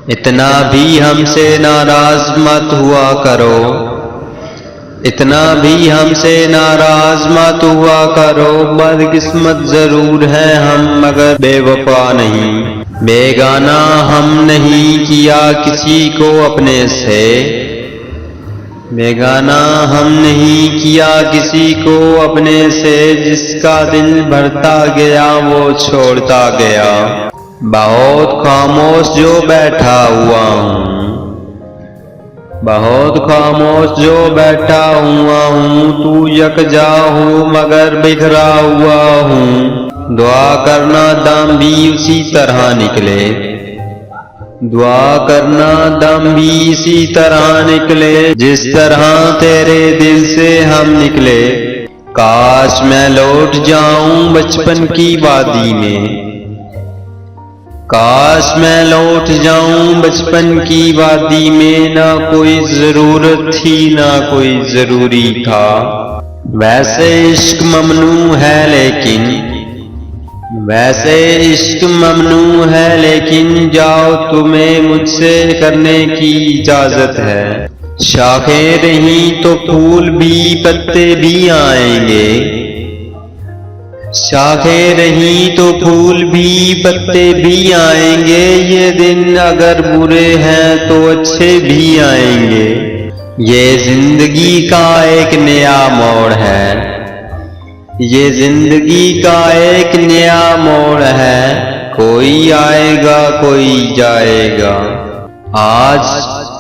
اتنا بھی ہم سے ناراض مت ہوا کرو، اتنا بھی ہم سے ناراض مت ہوا کرو، بدقسمت ضرور ہیں ہم مگر بے وفا نہیں، بیگانہ ہم نہیں کیا کسی کو اپنے سے، بیگانہ ہم نہیں کیا کسی کو اپنے سے، جس کا دل بھرتا گیا وہ چھوڑتا گیا، بہت خاموش جو بیٹھا ہوا ہوں، بہت خاموش جو بیٹھا ہوا ہوں، تو یکجا ہو مگر بکھرا ہوا ہوں، دعا کرنا دم بھی اسی طرح نکلے، دعا کرنا دم بھی اسی طرح نکلے جس طرح تیرے دل سے ہم نکلے، کاش میں لوٹ جاؤں بچپن کی وادی میں، کاش میں لوٹ جاؤں بچپن کی وادی میں، نہ کوئی ضرورت تھی نہ کوئی ضروری تھا، ویسے عشق ممنوع ہے لیکن، ویسے عشق ممنوع ہے لیکن، جاؤ تمہیں مجھ سے کرنے کی اجازت ہے، شاخیں رہیں تو پھول بھی پتے بھی آئیں گے، شاخیں رہیں تو پھول بھی پتے بھی آئیں گے، یہ دن اگر برے ہیں تو اچھے بھی آئیں گے، یہ زندگی کا ایک نیا موڑ ہے، یہ زندگی کا ایک نیا موڑ ہے، کوئی آئے گا کوئی جائے گا، آج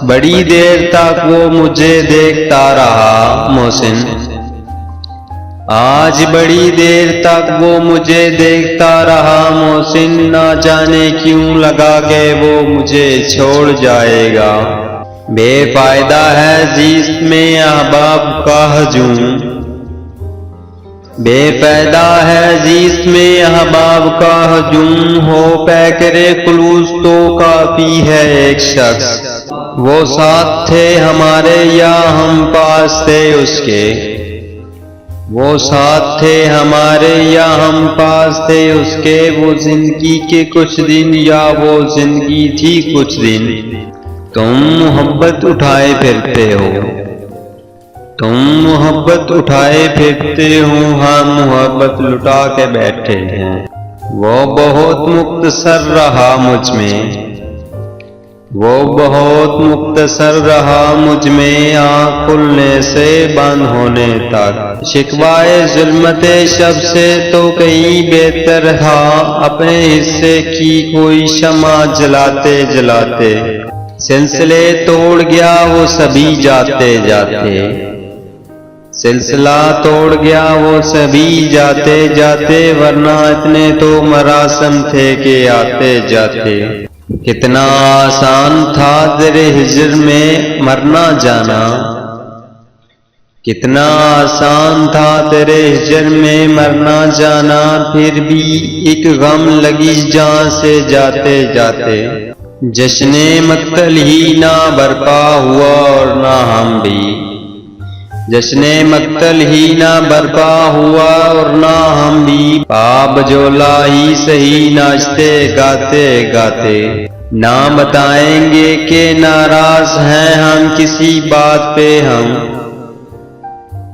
بڑی دیر تک وہ مجھے دیکھتا رہا محسن، آج بڑی دیر تک وہ مجھے دیکھتا رہا محسن، نہ جانے کیوں لگا کہ وہ مجھے چھوڑ جائے گا، بے فائدہ ہے زیست میں احباب کا ہجوم، بے فائدہ ہے زیست میں احباب کا ہجوم، ہو پیکرے خلوص تو کافی ہے ایک شخص، وہ ساتھ تھے ہمارے یا ہم پاس تھے اس کے، وہ ساتھ تھے ہمارے یا ہم پاس تھے اس کے، وہ زندگی کے کچھ دن یا وہ زندگی تھی کچھ دن، تم محبت اٹھائے پھرتے ہو، تم محبت اٹھائے پھرتے ہو، ہم محبت لٹا کے بیٹھے ہیں، وہ بہت مختصر رہا مجھ میں، وہ بہت مختصر رہا مجھ میں، آنکھ کھلنے سے بند ہونے تک، شکوائے ظلمت شب سے تو کہیں بہتر تھا، اپنے حصے کی کوئی شمع جلاتے جلاتے، سلسلے توڑ گیا وہ سبھی جاتے جاتے، سلسلہ توڑ گیا وہ سبھی جاتے جاتے، ورنہ اتنے تو مراسم تھے کہ آتے جاتے، کتنا آسان تھا تیرے ہجر میں مرنا جانا، کتنا آسان تھا تیرے ہجر میں مرنا جانا، پھر بھی ایک غم لگی جان سے جاتے جاتے، جشن مقتل ہی نہ برپا ہوا اور نہ ہم بھی، جشن مقتل ہی نہ برپا ہوا اور نہ ہم بھی، پاب جولا ہی سہی ناچتے گاتے گاتے، نہ بتائیں گے کہ ناراض ہیں ہم کسی بات پہ ہم،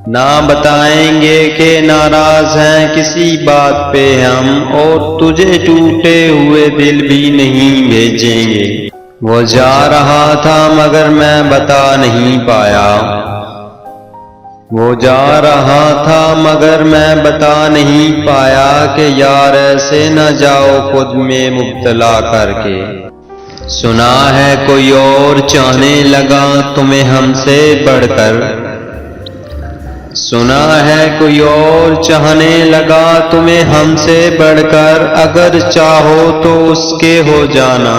نہ بتائیں گے کہ ناراض ہیں کسی بات پہ ہم، اور تجھے ٹوٹے ہوئے دل بھی نہیں بھیجیں گے، وہ جا رہا تھا مگر میں بتا نہیں پایا، وہ جا رہا تھا مگر میں بتا نہیں پایا، کہ یار ایسے نہ جاؤ خود میں مبتلا کر کے، سنا ہے کوئی اور چاہنے لگا تمہیں ہم سے بڑھ کر، سنا ہے کوئی اور چاہنے لگا تمہیں ہم سے بڑھ کر، اگر چاہو تو اس کے ہو جانا،